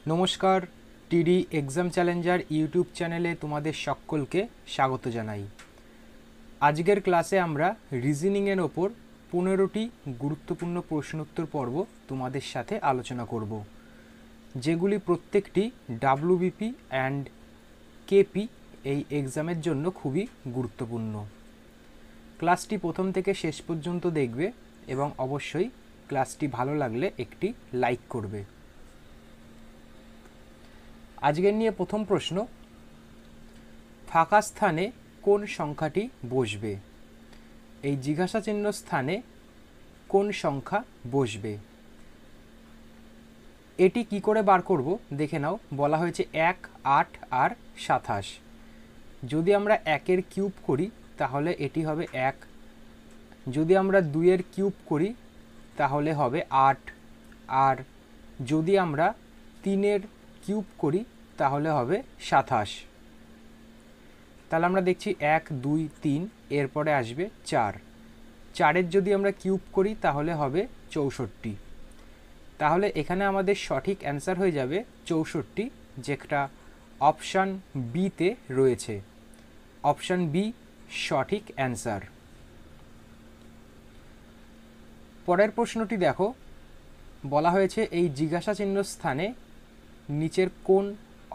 নমস্কার, টিডি exam Challenger YouTube চ্যানেলে তোমাদের সকলকে স্বাগত জানাই। আজকের ক্লাসে আমরা রিজনিংয়ের ওপর 15টি গুরুত্বপূর্ণ প্রশ্নোত্তর পর্ব তোমাদের সাথে আলোচনা করব, যেগুলি প্রত্যেকটি ডাব্লিউবিপি অ্যান্ড কেপি এই এক্সামের জন্য খুবই গুরুত্বপূর্ণ। ক্লাসটি প্রথম থেকে শেষ পর্যন্ত দেখবে এবং অবশ্যই ক্লাসটি ভালো লাগলে একটি লাইক করবে। আজকের নিয়ে প্রথম প্রশ্ন, ফাঁকা স্থানে কোন সংখ্যাটি বসবে? এই জিজ্ঞাসা চিহ্ন স্থানে কোন সংখ্যা বসবে? এটি কি করে বার করব দেখে নাও। বলা হয়েছে 1, 8 আর 27। যদি আমরা 1-এর কিউব করি তাহলে এটি হবে 1, যদি আমরা 2-এর কিউব করি তাহলে হবে 8, আর যদি আমরা 3-এর কিউব করি তাহলে হবে 27। তাহলে আমরা দেখছি 1, 2, 3, এরপরে আসবে 4। 4-এর যদি আমরা কিউব করি তাহলে হবে 64। তাহলে এখানে আমাদের সঠিক অ্যান্সার হয়ে যাবে 64, যেটা অপশান বিতে রয়েছে। অপশান বি সঠিক অ্যান্সার। পরের প্রশ্নটি দেখো, বলা হয়েছে এই জিজ্ঞাসা চিহ্ন স্থানে নিচের কোন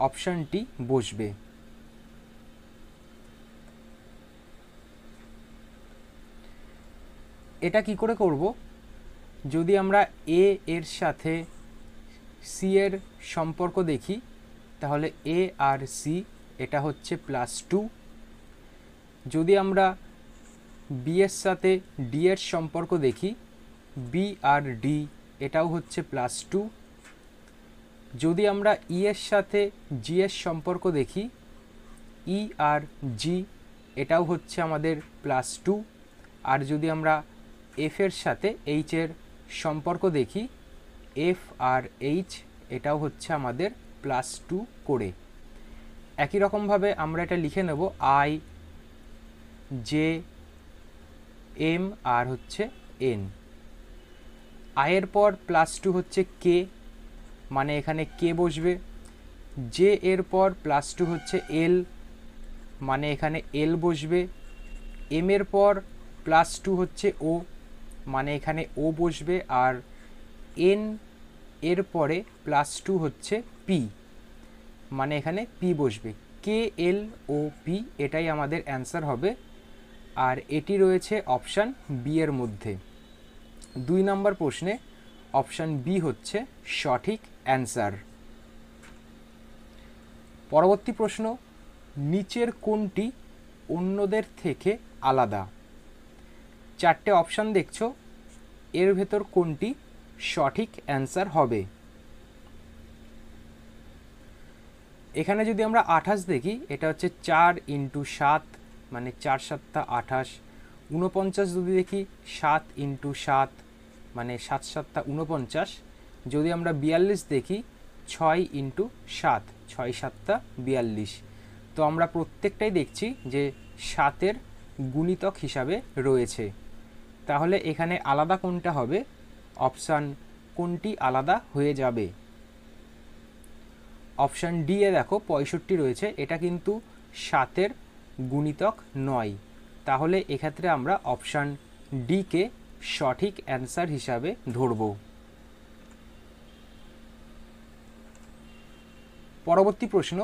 অপশানটি বসবে? এটা কি করে করব? যদি আমরা এ এর সাথে সি এর সম্পর্ক দেখি তাহলে এ আর সি এটা হচ্ছে +2। যদি আমরা বি এর সাথে ডি এর সম্পর্ক দেখি, বি আর ডি এটাও হচ্ছে +2। যদি আমরা ই এর সাথে জি এর সম্পর্ক দেখি, ই আর জি এটাও হচ্ছে আমাদের +2। আর যদি আমরা এফ এর সাথে এইচ এর সম্পর্ক দেখি, এফ আর এইচ এটাও হচ্ছে আমাদের +2 করে। একই রকমভাবে আমরা এটা লিখে নেব আই, জে, এম আর হচ্ছে এন। আয়ের পর +2 হচ্ছে কে, মানে এখানে কে বসবে। জে এর পর +2 হচ্ছে এল, মানে এখানে এল বসবে। এম এর পর +2 হচ্ছে ও, মানে এখানে ও বসবে। আর এন এর পরে +2 হচ্ছে পি, মানে এখানে পি বসবে। কে, এল ও পি এটাই আমাদের অ্যান্সার হবে, আর এটি রয়েছে অপশান বি এর মধ্যে। 2 নম্বর প্রশ্নে অপশান বি হচ্ছে সঠিক অ্যান্সার। পরবর্তী প্রশ্ন, নিচের কোনটি অন্যদের থেকে আলাদা? 4টে অপশান দেখছো, এর ভেতর কোনটি সঠিক অ্যান্সার হবে? এখানে যদি আমরা 28 দেখি, এটা হচ্ছে 4 × 7, মানে 4 × 7 = 28। 49 যদি দেখি 7 × 7, মানে 7 × 7 = 49। যদি আমরা 42 দেখি 6 × 7, 6 × 7 = 42। তো আমরা প্রত্যেকটাই দেখছি যে 7-এর গুণিতক হিসাবে রয়েছে। তাহলে এখানে আলাদা কোনটা হবে? অপশান কোনটি আলাদা হয়ে যাবে? অপশান ডি এ দেখো 65 রয়েছে, এটা কিন্তু 7-এর গুণিতক নয়। তাহলে এক্ষেত্রে আমরা অপশান ডি কে সঠিক অ্যান্সার হিসাবে ধরব। পরবর্তী প্রশ্ন,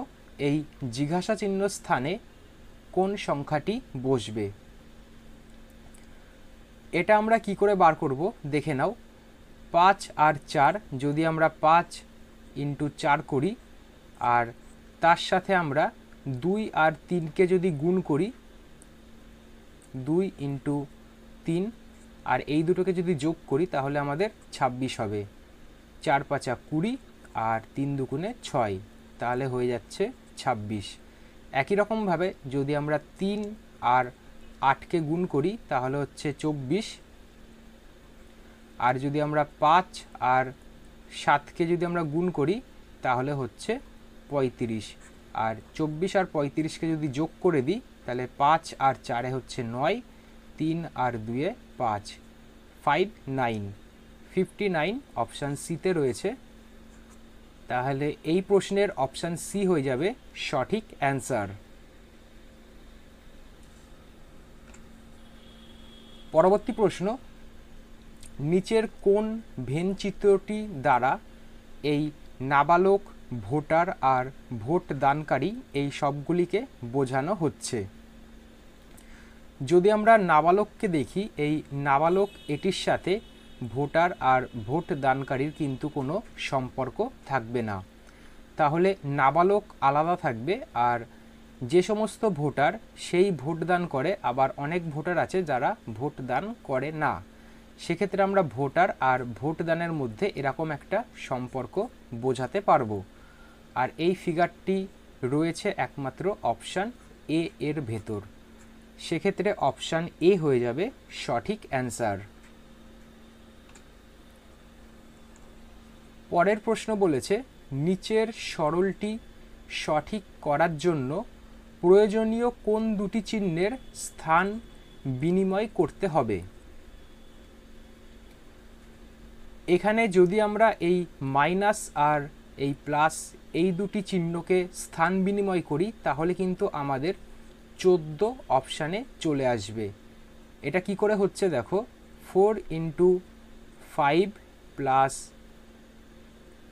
এই জিজ্ঞাসা চিহ্ন স্থানে কোন সংখ্যাটি বসবে? এটা আমরা কি করে বার করব দেখে নাও। 5 আর 4, যদি আমরা 5 × 4 করি আর তার সাথে আমরা 2 আর 3কে যদি গুণ করি, 2 × 3, আর এই দুটোকে যদি যোগ করি তাহলে আমাদের 26 হবে। 4 × 5 = 20 আর 3 × 2 = 6, তাহলে হয়ে যাচ্ছে 26। একই রকমভাবে যদি আমরা 3 আর 8কে গুণ করি তাহলে হচ্ছে 24, আর যদি আমরা 5 আর 7কে যদি আমরা গুণ করি তাহলে হচ্ছে 35, আর 24 আর 35কে যদি যোগ করে দিই তাহলে 5 আর 4 হচ্ছে 9, 3 আর 2 5, 59। 59 অপশান সিতে রয়েছে। তাহলে এই প্রশ্নের অপশান সি হয়ে যাবে সঠিক অ্যান্সার। পরবর্তী প্রশ্ন, নিচের কোন ভেন চিত্রটি দ্বারা এই নাবালক, ভোটার আর ভোট দানকারী এই সবগুলিকে বোঝানো হচ্ছে? যদি আমরা নাবালককে দেখি, এই নাবালক এটির সাথে ভোটার আর ভোট দানকারীর কিন্তু কোনো সম্পর্ক থাকবে না, তাহলে নাবালক আলাদা থাকবে। আর যে সমস্ত ভোটার সেই ভোট দান করে, আবার অনেক ভোটার আছে যারা ভোট দান করে না, সেক্ষেত্রে আমরা ভোটার আর ভোট দানের মধ্যে এরকম একটা সম্পর্ক বোঝাতে পারবো। আর এই ফিগারটি রয়েছে একমাত্র অপশান এ এর ভেতর, সেক্ষেত্রে অপশান এ হয়ে যাবে সঠিক অ্যান্সার। পরের প্রশ্ন বলেছে, নিচের সরলটি সঠিক করার জন্য প্রয়োজনীয় কোন দুটি চিহ্নের স্থান বিনিময় করতে হবে? এখানে যদি আমরা এই মাইনাস আর এই প্লাস এই দুটি চিহ্নকে স্থান বিনিময় করি, তাহলে কিন্তু আমাদের 14 অপশানে চলে আসবে। এটা কি করে হচ্ছে দেখো, 4 × 5 প্লাস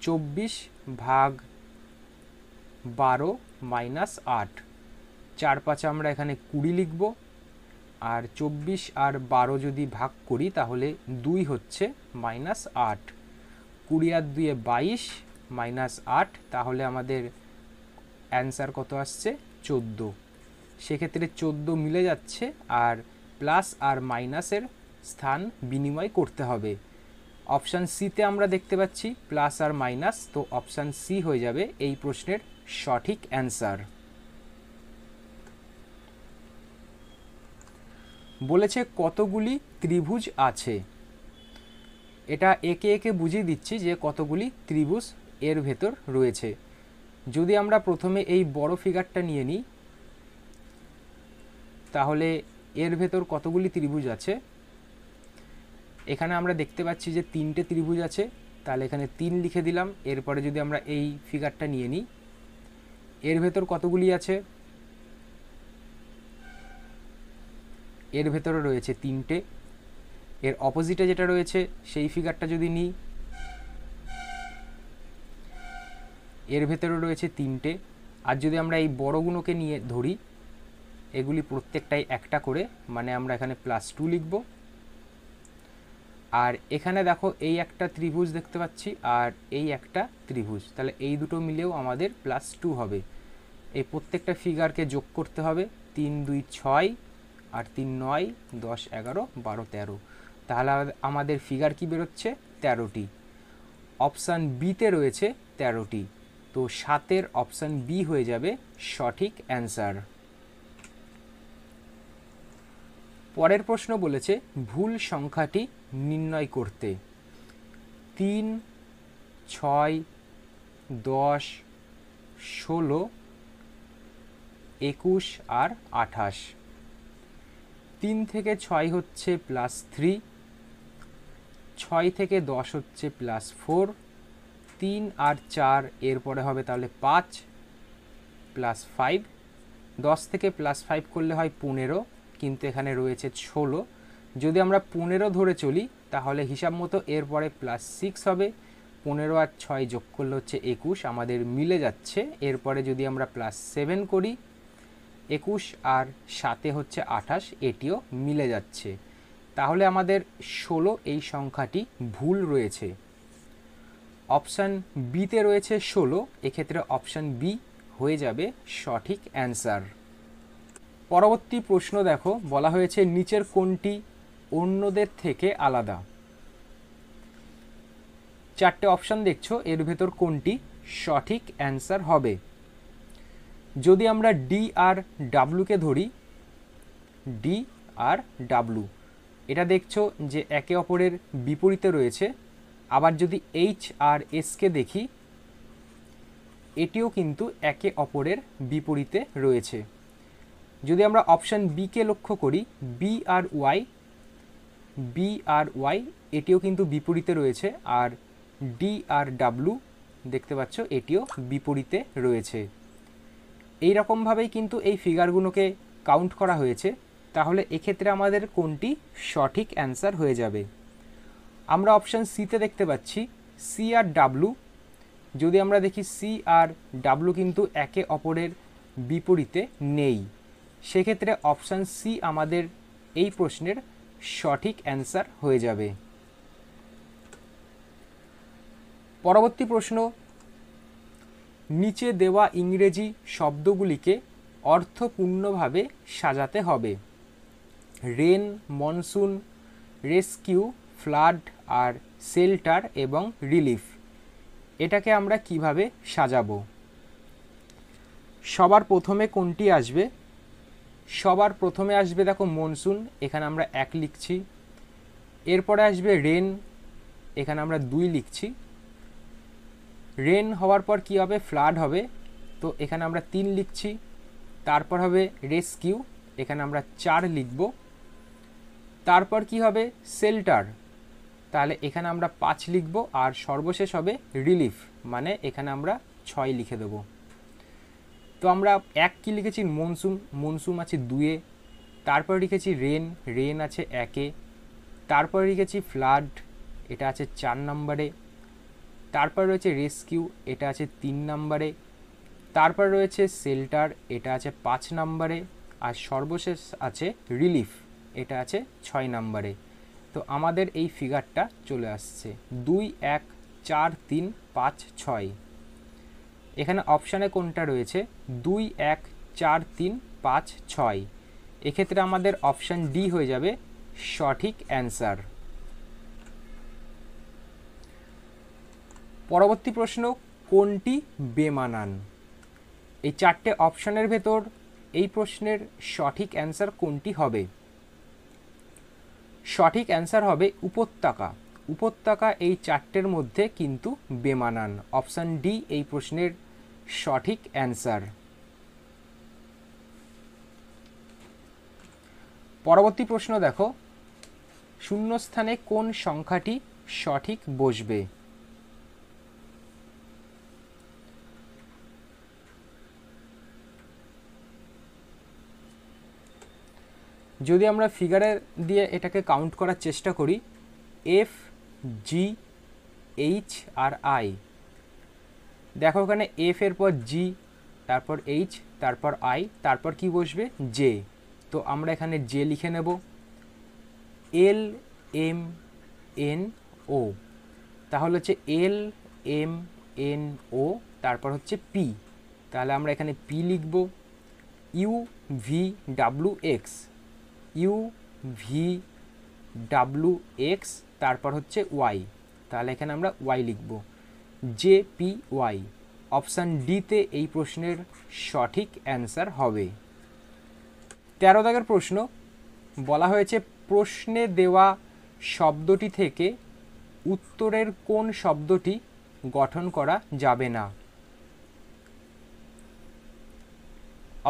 24 ভাগ 12 মাইনাস 8, 4 5 আমরা এখানে 20 লিখব। আর 24 আর 12 যদি ভাগ করি তাহলে 2 হচ্ছে মাইনাস 8, 20 আর 2 22 মাইনাস 8, তাহলে আমাদের অ্যান্সার কত আসছে? 14। সেক্ষেত্রে 14 মিলে যাচ্ছে, আর প্লাস আর মাইনাসের স্থান বিনিময় করতে হবে। অপশান সিতে আমরা দেখতে পাচ্ছি প্লাস আর মাইনাস, তো অপশান সি হয়ে যাবে এই প্রশ্নের সঠিক অ্যান্সার। বলেছে কতগুলি ত্রিভুজ আছে? এটা একে একে বুঝিয়ে দিচ্ছি যে কতগুলি ত্রিভুজ এর ভেতর রয়েছে। যদি আমরা প্রথমে এই বড় ফিগারটা নিয়ে নিই, তাহলে এর ভেতর কতগুলি ত্রিভুজ আছে? এখানে আমরা দেখতে পাচ্ছি যে 3টে ত্রিভুজ আছে, তাহলে এখানে 3 লিখে দিলাম। এরপরে যদি আমরা এই ফিগারটা নিয়ে নিই, এর ভেতর কতগুলি আছে? এর ভেতরে রয়েছে 3টে। এর অপোজিটে যেটা রয়েছে সেই ফিগারটা যদি নিই, এর ভেতরে রয়েছে 3টে। আর যদি আমরা এই বড়গুলোকে নিয়ে ধরি, এগুলি প্রত্যেকটাই একটা করে, মানে আমরা এখানে +2 লিখব। আর এখানে দেখো এই একটা ত্রিভুজ দেখতে পাচ্ছি, আর এই একটা ত্রিভুজ, তাহলে এই দুটো মিলেও আমাদের +2 হবে। এই প্রত্যেকটা ফিগারকে যোগ করতে হবে, 3 2 6 আর 3 9 10 11 12 13, তাহলে আমাদের ফিগার কি বেরোচ্ছে? 13টি। অপশান বিতে রয়েছে 13টি, তো 7-এর অপশান বি হয়ে যাবে সঠিক অ্যান্সার। পরের প্রশ্ন বলেছে ভুল সংখ্যাটি নির্ণয় করতে। 3 6 10 16 21 আর 28। 3 থেকে 6 হচ্ছে +3, 6 থেকে 10 হচ্ছে +4, 3 আর 4 এরপরে হবে তাহলে 5 +5, 10 থেকে +5 করলে হয় 15, কিন্তু এখানে রয়েছে 16। যদি আমরা 15 ধরে চলি তাহলে হিসাব মতো এরপরে +6 হবে, 15 আর 6 যোগ করলে হচ্ছে 21, আমাদের মিলে যাচ্ছে। এরপরে যদি আমরা +7 করি, 21 আর 7 হচ্ছে 28, এটিও মিলে যাচ্ছে। তাহলে আমাদের 16 এই সংখ্যাটি ভুল রয়েছে। অপশান বিতে রয়েছে 16, এক্ষেত্রে অপশান বি হয়ে যাবে সঠিক অ্যান্সার। পরবর্তী প্রশ্ন দেখো, বলা হয়েছে নিচের কোনটি অন্যদের থেকে আলাদা? 4টে অপশান দেখছো, এর ভেতর কোনটি সঠিক অ্যান্সার হবে? যদি আমরা ডি আর ডাব্লুকে ধরি, ডি আর ডাব্লু এটা দেখছো যে একে অপরের বিপরীতে রয়েছে। আবার যদি এইচ আর এসকে দেখি, এটিও কিন্তু একে অপরের বিপরীতে রয়েছে। যদি আমরা অপশান বিকে লক্ষ্য করি, বি আর ওয়াই এটিও কিন্তু বিপরীতে রয়েছে। আর ডি আর ডাব্লু দেখতে পাচ্ছ এটিও বিপরীতে রয়েছে। এই রকমভাবেই কিন্তু এই ফিগারগুলোকে কাউন্ট করা হয়েছে। তাহলে এক্ষেত্রে আমাদের কোনটি সঠিক অ্যান্সার হয়ে যাবে? আমরা অপশান সিতে দেখতে পাচ্ছি সি আর ডাব্লু। যদি আমরা দেখি সি আর ডাব্লু কিন্তু একে অপরের বিপরীতে নেই, সেক্ষেত্রে অপশান সি আমাদের এই প্রশ্নের সঠিক অ্যান্সার হয়ে যাবে। পরবর্তী প্রশ্ন, নিচে দেওয়া ইংরেজি শব্দগুলিকে অর্থপূর্ণভাবে সাজাতে হবে। রেন, মনসুন, রেস্কিউ, ফ্লাড আর শেল্টার এবং রিলিফ, এটাকে আমরা কিভাবে সাজাবো? সবার প্রথমে কোনটি আসবে? সবার প্রথমে আসবে দেখো মনসুন, এখানে আমরা 1 লিখছি। এরপরে আসবে রেন, এখানে আমরা 2 লিখছি। রেন হওয়ার পর কি হবে? ফ্লাড হবে, তো এখানে আমরা 3 লিখছি। তারপর হবে রেস্কিউ, এখানে আমরা 4 লিখব। তারপর কি হবে? শেল্টার, তাহলে এখানে আমরা 5 লিখব। আর সর্বশেষ হবে রিলিফ, মানে এখানে আমরা 6 লিখে দেব। তো আমরা 1 কি লিখেছি? মনসুন, মনসুন আছে 2-এ। তারপর লিখেছি রেন, রেন আছে 1-এ। তারপর লিখেছি ফ্লাড, এটা আছে 4 নম্বরে। তারপর রয়েছে রেস্কিউ, এটা আছে 3 নম্বরে। তারপর রয়েছে শেল্টার, এটা আছে 5 নম্বরে। আর সর্বশেষ আছে রিলিফ, এটা আছে 6 নম্বরে। তো আমাদের এই ফিগারটা চলে আসছে 2, 1, 4, 3, 5, 6। এখানে অপশানে কোনটা রয়েছে? 2, 1, 4, 3, 5, 6। এক্ষেত্রে আমাদের অপশান ডি হয়ে যাবে সঠিক অ্যান্সার। পরবর্তী প্রশ্ন, কোনটি বেমানান? এই 4টে অপশানের ভেতর এই প্রশ্নের সঠিক অ্যান্সার কোনটি হবে? সঠিক অ্যান্সার হবে উপত্যকা। উপত্যকা এই 4টের মধ্যে কিন্তু বেমানান। অপশান ডি এই প্রশ্নের সঠিক অ্যান্সার। পরবর্তী প্রশ্ন দেখো, শূন্যস্থানে কোন সংখ্যাটি সঠিক বসবে? যদি আমরা ফিগারে দিয়ে এটাকে কাউন্ট করার চেষ্টা করি, এফ, জি, এইচ আর আই। দেখো এখানে এফ এর পর জি, তারপর এইচ, তারপর আই, তারপর কি বসবে? জে। তো আমরা এখানে জে লিখে নেব। এল, এম, এন, ও, তাহলে হচ্ছে এল, এম, এন, ও, তারপর হচ্ছে পি, তাহলে আমরা এখানে পি লিখব। U, V, W, X, U, V, W, X, তারপর হচ্ছে ওয়াই, তাহলে এখানে আমরা ওয়াই লিখব। J, P, Y. অপশান ডিতে এই প্রশ্নের সঠিক অ্যান্সার হবে। 13 দাগের প্রশ্ন, বলা হয়েছে প্রশ্নে দেওয়া শব্দটি থেকে উত্তরের কোন শব্দটি গঠন করা যাবে না?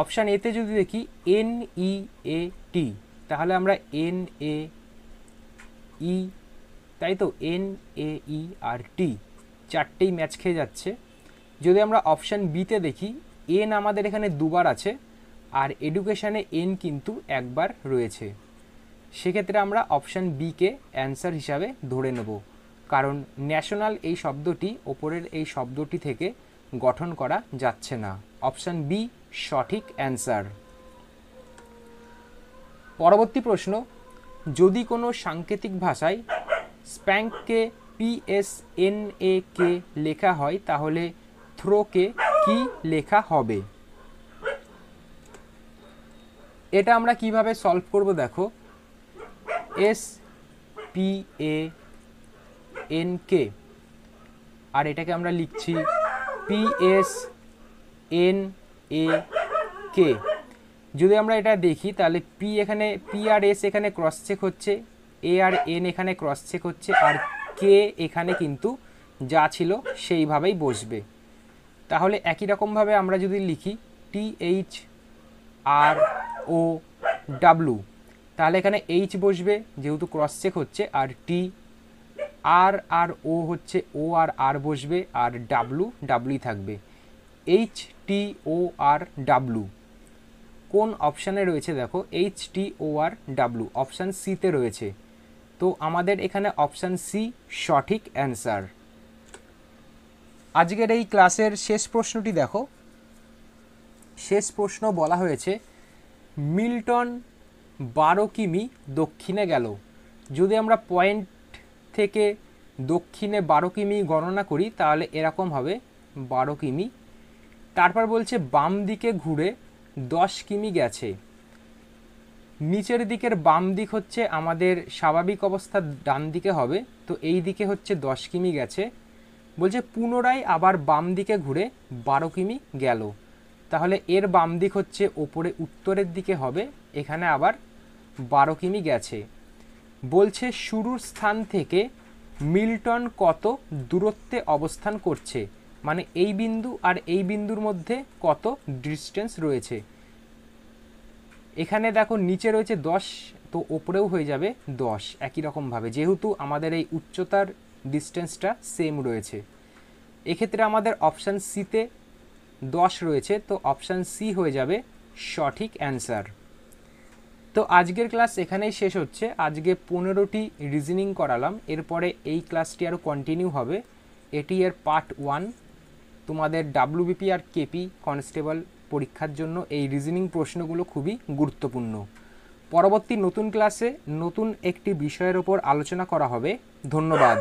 অপশান এতে যদি দেখি এন, ই, এ, টি, তাহলে আমরা এন, এ, ই, তাই তো এন, এ, ই আর টি 4টেই ম্যাচ খেয়ে যাচ্ছে। যদি আমরা অপশান বিতে দেখি, এন আমাদের এখানে 2বার আছে, আর এডুকেশানে এন কিন্তু 1বার রয়েছে। সেক্ষেত্রে আমরা অপশান বিকে অ্যান্সার হিসাবে ধরে নেব, কারণ ন্যাশনাল এই শব্দটি ওপরের এই শব্দটি থেকে গঠন করা যাচ্ছে না। অপশান বি সঠিক অ্যান্সার। পরবর্তী প্রশ্ন, যদি কোনো সাংকেতিক ভাষায় স্প্যাঙ্ককে PSNA কে লেখা হয়, তাহলে থ্রোকে কি লেখা হবে? এটা আমরা কিভাবে সলভ করব দেখো, SPANK, আর এটাকে আমরা লিখছি PSNAK। যদি আমরা এটা দেখি তাহলে পি এখানে পি আর এস এখানে ক্রস চেক হচ্ছে, এ আর এন এখানে ক্রস চেক হচ্ছে, আর কে এখানে কিন্তু যা ছিল সেইভাবেই বসবে। তাহলে একই রকমভাবে আমরা যদি লিখি THROW, তাহলে এখানে এইচ বসবে যেহেতু ক্রস চেক হচ্ছে, আর আর আর ও হচ্ছে ও আর আর বসবে, আর ডাব্লু ডাব্লুই থাকবে। এইচ টি ও আর ডাব্লু কোন অপশানে রয়েছে? দেখো এইচ টি ও আর ডাব্লু অপশান সিতে রয়েছে। তো আমাদের এখানে অপশান সি সঠিক অ্যান্সার। আজকের এই ক্লাসের শেষ প্রশ্নটি দেখো। শেষ প্রশ্ন বলা হয়েছে মিল্টন 12 কিমি দক্ষিণে গেল। যদি আমরা পয়েন্ট থেকে দক্ষিণে 12 কিমি গণনা করি তাহলে এরকম হবে 12 কিমি। তারপর বলছে বাম দিকে ঘুরে 10 কিমি গেছে। নিচের দিকের বাম দিক হচ্ছে আমাদের স্বাভাবিক অবস্থা ডান দিকে হবে, তো এই দিকে হচ্ছে 10 কিমি গেছে। বলছে পুনরায় আবার বাম দিকে ঘুরে 12 কিমি গেল। তাহলে এর বাম দিক হচ্ছে ওপরে উত্তরের দিকে হবে, এখানে আবার 12 কিমি গেছে। বলছে শুরুর স্থান থেকে মিল্টন কত দূরত্বে অবস্থান করছে, মানে এই বিন্দু আর এই বিন্দুর মধ্যে কত ডিস্টেন্স রয়েছে। এখানে দেখো নিচে রয়েছে 10, তো ওপরেও হয়ে যাবে 10 একই রকমভাবে, যেহেতু আমাদের এই উচ্চতার ডিস্টেন্সটা সেম রয়েছে। এক্ষেত্রে আমাদের অপশান সিতে 10 রয়েছে, তো অপশান সি হয়ে যাবে সঠিক অ্যান্সার। তো আজকের ক্লাস এখানেই শেষ হচ্ছে। আজকে 15টি রিজনিং করালাম, এরপরে এই ক্লাসটি আরও কন্টিনিউ হবে। এটি এর পার্ট 1। তোমাদের ডাব্লিউবিপি আর কেপি কনস্টেবল পরীক্ষার জন্য এই রিজনিং প্রশ্নগুলো খুবই গুরুত্বপূর্ণ। পরবর্তী নতুন ক্লাসে নতুন একটি বিষয়ের ওপর আলোচনা করা হবে। ধন্যবাদ।